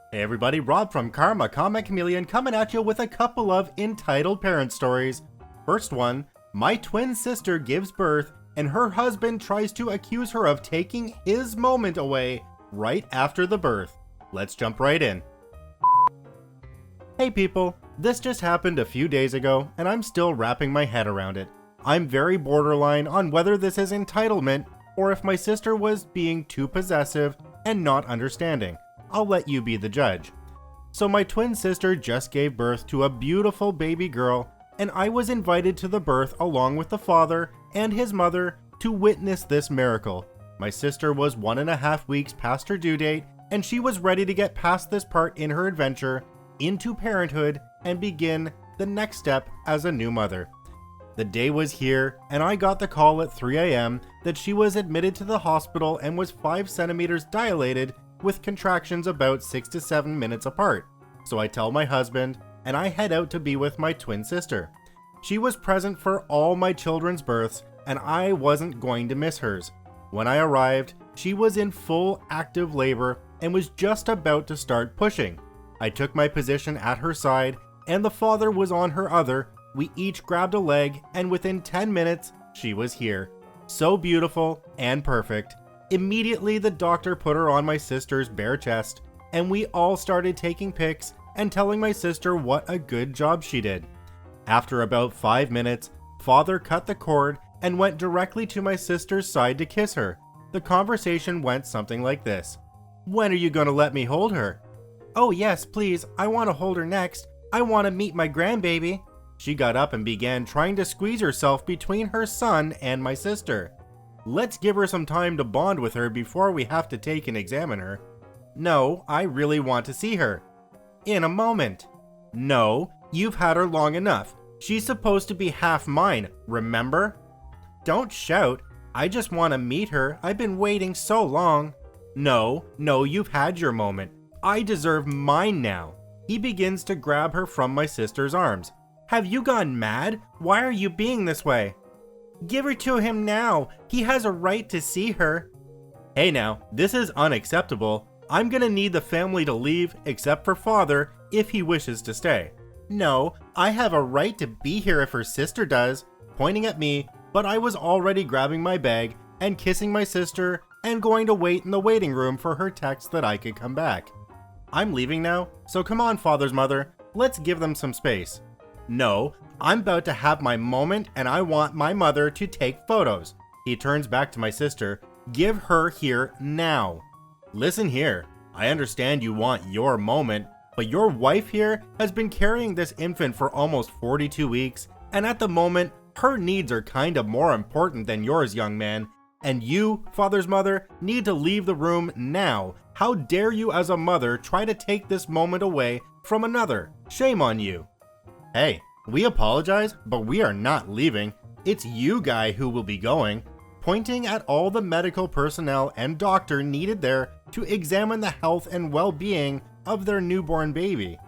Hey everybody, Rob from Karma Comic Chameleon coming at you with a couple of entitled parent stories. First one, my twin sister gives birth and her husband tries to accuse her of taking his moment away right after the birth. Let's jump right in. Hey people, this just happened a few days ago and I'm still wrapping my head around it. I'm very borderline on whether this is entitlement or if my sister was being too possessive and not understanding. I'll let you be the judge. So my twin sister just gave birth to a beautiful baby girl, and I was invited to the birth along with the father and his mother to witness this miracle. My sister was 1.5 weeks past her due date, and she was ready to get past this part in her adventure into parenthood and begin the next step as a new mother. The day was here, and I got the call at 3 a.m. that she was admitted to the hospital and was 5 centimeters dilated with contractions about 6 to 7 minutes apart. So I tell my husband, and I head out to be with my twin sister. She was present for all my children's births, and I wasn't going to miss hers. When I arrived, she was in full active labor and was just about to start pushing. I took my position at her side, and the father was on her other. We each grabbed a leg, and within 10 minutes, she was here. So beautiful and perfect. Immediately, the doctor put her on my sister's bare chest, and we all started taking pics and telling my sister what a good job she did. After about 5 minutes, father cut the cord and went directly to my sister's side to kiss her. The conversation went something like this. "When are you going to let me hold her?" "Oh yes, please, I want to hold her next. I want to meet my grandbaby." She got up and began trying to squeeze herself between her son and my sister. "Let's give her some time to bond with her before we have to take and examine her." "No, I really want to see her." "In a moment." "No, you've had her long enough. She's supposed to be half mine, remember?" "Don't shout. I just want to meet her. I've been waiting so long." No, you've had your moment. I deserve mine now." He begins to grab her from my sister's arms. "Have you gone mad? Why are you being this way?" "Give her to him now. He has a right to see her." "Hey now, this is unacceptable. I'm gonna need the family to leave, except for father, if he wishes to stay." "No, I have a right to be here if her sister does," pointing at me, but I was already grabbing my bag and kissing my sister and going to wait in the waiting room for her text that I could come back. "I'm leaving now, so come on, father's mother, let's give them some space." "No, I'm about to have my moment and I want my mother to take photos." He turns back to my sister. "Give her here now." "Listen here, I understand you want your moment, but your wife here has been carrying this infant for almost 42 weeks, and at the moment, her needs are kind of more important than yours, young man. And you, father's mother, need to leave the room now. How dare you as a mother try to take this moment away from another? Shame on you." "Hey, we apologize, but we are not leaving. It's you guy who will be going," pointing at all the medical personnel and doctor needed there to examine the health and well-being of their newborn baby.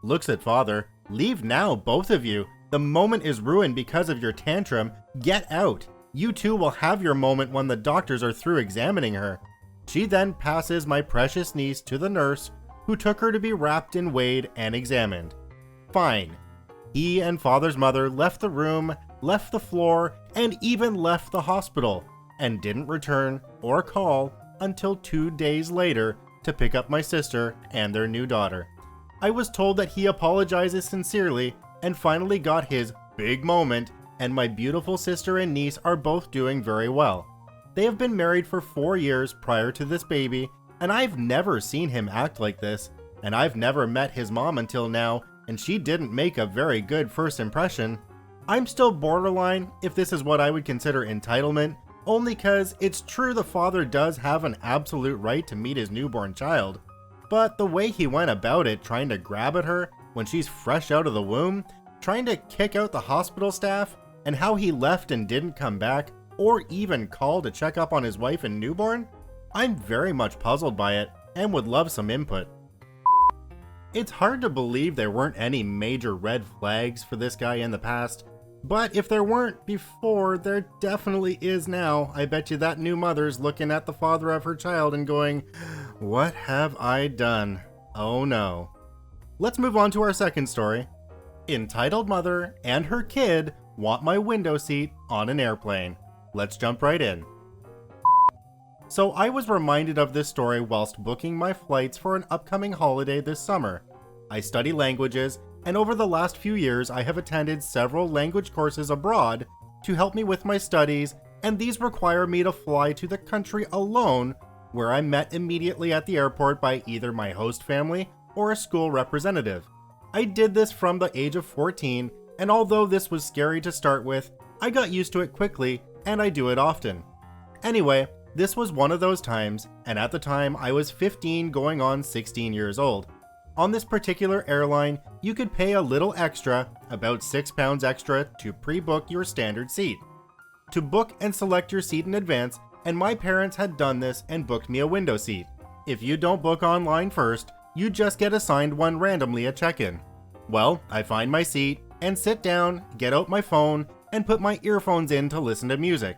Looks at father. "Leave now, both of you. The moment is ruined because of your tantrum. Get out. You two will have your moment when the doctors are through examining her." She then passes my precious niece to the nurse, who took her to be wrapped and weighed and examined. Fine. He and father's mother left the room, left the floor, and even left the hospital, and didn't return or call until 2 days later to pick up my sister and their new daughter. I was told that he apologizes sincerely and finally got his big moment, and my beautiful sister and niece are both doing very well. They have been married for 4 years prior to this baby, and I've never seen him act like this, and I've never met his mom until now, and she didn't make a very good first impression. I'm still borderline if this is what I would consider entitlement, only cause it's true the father does have an absolute right to meet his newborn child, but the way he went about it, trying to grab at her when she's fresh out of the womb, trying to kick out the hospital staff, and how he left and didn't come back, or even call to check up on his wife and newborn, I'm very much puzzled by it and would love some input. It's hard to believe there weren't any major red flags for this guy in the past, but if there weren't before, there definitely is now. I bet you that new mother's looking at the father of her child and going, "What have I done?" Oh no. Let's move on to our second story. Entitled mother and her kid want my window seat on an airplane. Let's jump right in. So I was reminded of this story whilst booking my flights for an upcoming holiday this summer. I study languages, and over the last few years I have attended several language courses abroad to help me with my studies, and these require me to fly to the country alone, where I'm met immediately at the airport by either my host family or a school representative. I did this from the age of 14, and although this was scary to start with, I got used to it quickly, and I do it often. Anyway, this was one of those times, and at the time I was 15 going on 16 years old. On this particular airline, you could pay a little extra, about £6 extra, to pre-book your standard seat. To book and select your seat in advance, and my parents had done this and booked me a window seat. If you don't book online first, you just get assigned one randomly at check-in. Well, I find my seat and sit down, get out my phone, and put my earphones in to listen to music.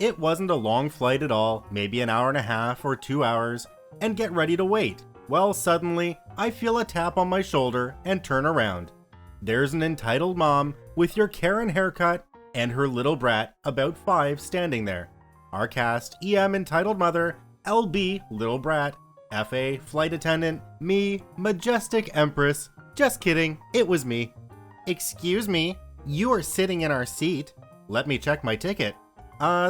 It wasn't a long flight at all, maybe an hour and a half or 2 hours, and get ready to wait. Well, suddenly, I feel a tap on my shoulder and turn around. There's an entitled mom with your Karen haircut and her little brat, about 5, standing there. Our cast, EM entitled mother, LB little brat, FA flight attendant, me, majestic empress. Just kidding, it was me. Excuse me, you are sitting in our seat. Let me check my ticket.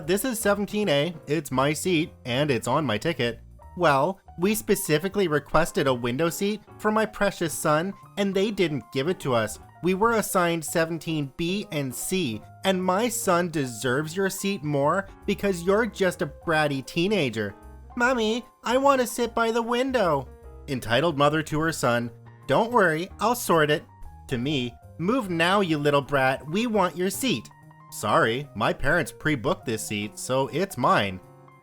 This is 17A, it's my seat, and it's on my ticket. Well, we specifically requested a window seat for my precious son, and they didn't give it to us. We were assigned 17B and C, and my son deserves your seat more because you're just a bratty teenager. Mommy, I want to sit by the window. Entitled mother to her son, don't worry, I'll sort it. To me, move now, you little brat, we want your seat. Sorry, my parents pre-booked this seat, so it's mine.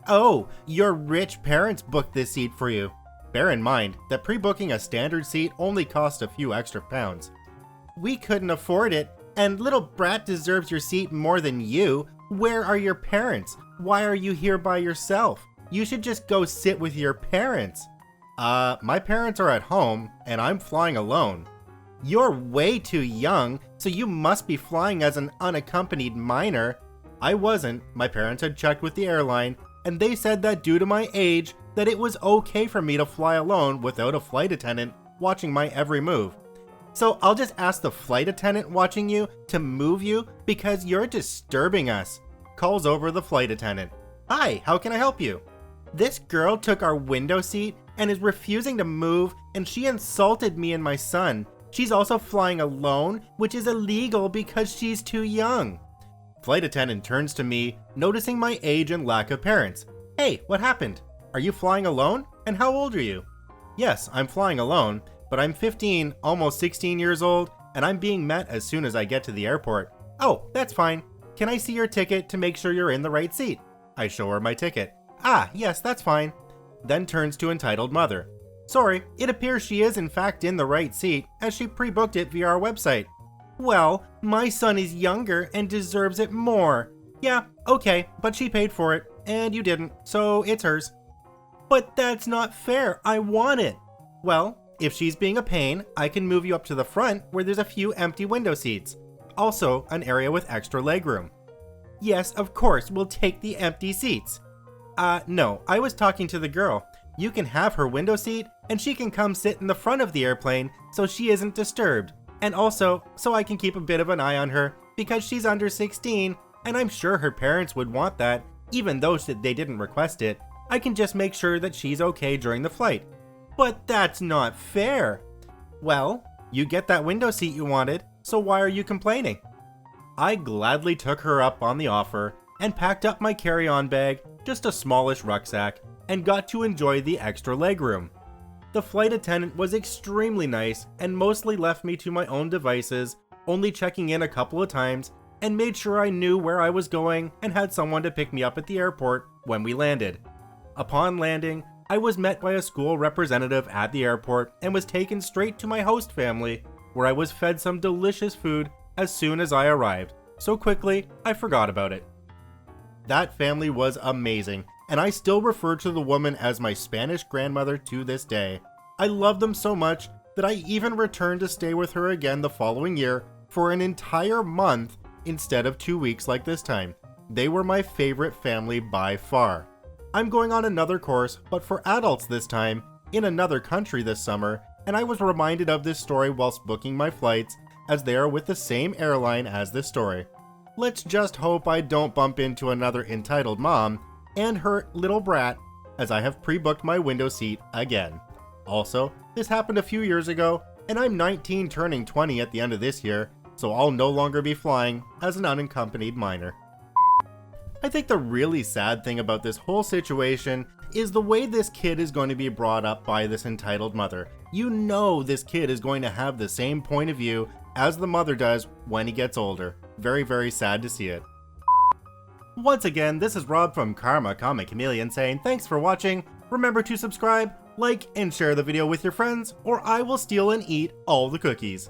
Oh, your rich parents booked this seat for you. Bear in mind that pre-booking a standard seat only costs a few extra pounds. We couldn't afford it, and little brat deserves your seat more than you. Where are your parents? Why are you here by yourself? You should just go sit with your parents. My parents are at home, and I'm flying alone. You're way too young, so you must be flying as an unaccompanied minor. I wasn't. My parents had checked with the airline, and they said that due to my age, that it was okay for me to fly alone without a flight attendant watching my every move. So I'll just ask the flight attendant watching you to move you because you're disturbing us. Calls over the flight attendant. Hi, how can I help you? This girl took our window seat and is refusing to move, and she insulted me and my son. She's also flying alone, which is illegal because she's too young. Flight attendant turns to me, noticing my age and lack of parents. Hey, what happened? Are you flying alone? And how old are you? Yes, I'm flying alone, but I'm 15, almost 16 years old, and I'm being met as soon as I get to the airport. Oh, that's fine. Can I see your ticket to make sure you're in the right seat? I show her my ticket. Ah, yes, that's fine. Then turns to entitled mother. Sorry, it appears she is in fact in the right seat, as she pre-booked it via our website. Well, my son is younger and deserves it more. Yeah, okay, but she paid for it, and you didn't, so it's hers. But that's not fair, I want it. Well, if she's being a pain, I can move you up to the front where there's a few empty window seats. Also, an area with extra legroom. Yes, of course, we'll take the empty seats. No, I was talking to the girl. You can have her window seat, and she can come sit in the front of the airplane so she isn't disturbed. And also, so I can keep a bit of an eye on her, because she's under 16, and I'm sure her parents would want that, even though they didn't request it. I can just make sure that she's okay during the flight. But that's not fair. Well, you get that window seat you wanted, so why are you complaining? I gladly took her up on the offer, and packed up my carry-on bag, just a smallish rucksack, and got to enjoy the extra legroom. The flight attendant was extremely nice and mostly left me to my own devices, only checking in a couple of times, and made sure I knew where I was going and had someone to pick me up at the airport when we landed. Upon landing, I was met by a school representative at the airport and was taken straight to my host family, where I was fed some delicious food as soon as I arrived, so quickly I forgot about it. That family was amazing, and I still refer to the woman as my Spanish grandmother to this day. I love them so much that I even returned to stay with her again the following year for an entire month instead of 2 weeks like this time. They were my favorite family by far. I'm going on another course, but for adults this time, in another country this summer, and I was reminded of this story whilst booking my flights, as they are with the same airline as this story. Let's just hope I don't bump into another entitled mom and her little brat, as I have pre-booked my window seat again. Also, this happened a few years ago, and I'm 19 turning 20 at the end of this year, so I'll no longer be flying as an unaccompanied minor. I think the really sad thing about this whole situation is the way this kid is going to be brought up by this entitled mother. You know this kid is going to have the same point of view as the mother does when he gets older. Very, very sad to see it. Once again, this is Rob from Karma Comic Chameleon saying thanks for watching. Remember to subscribe, like, and share the video with your friends, or I will steal and eat all the cookies.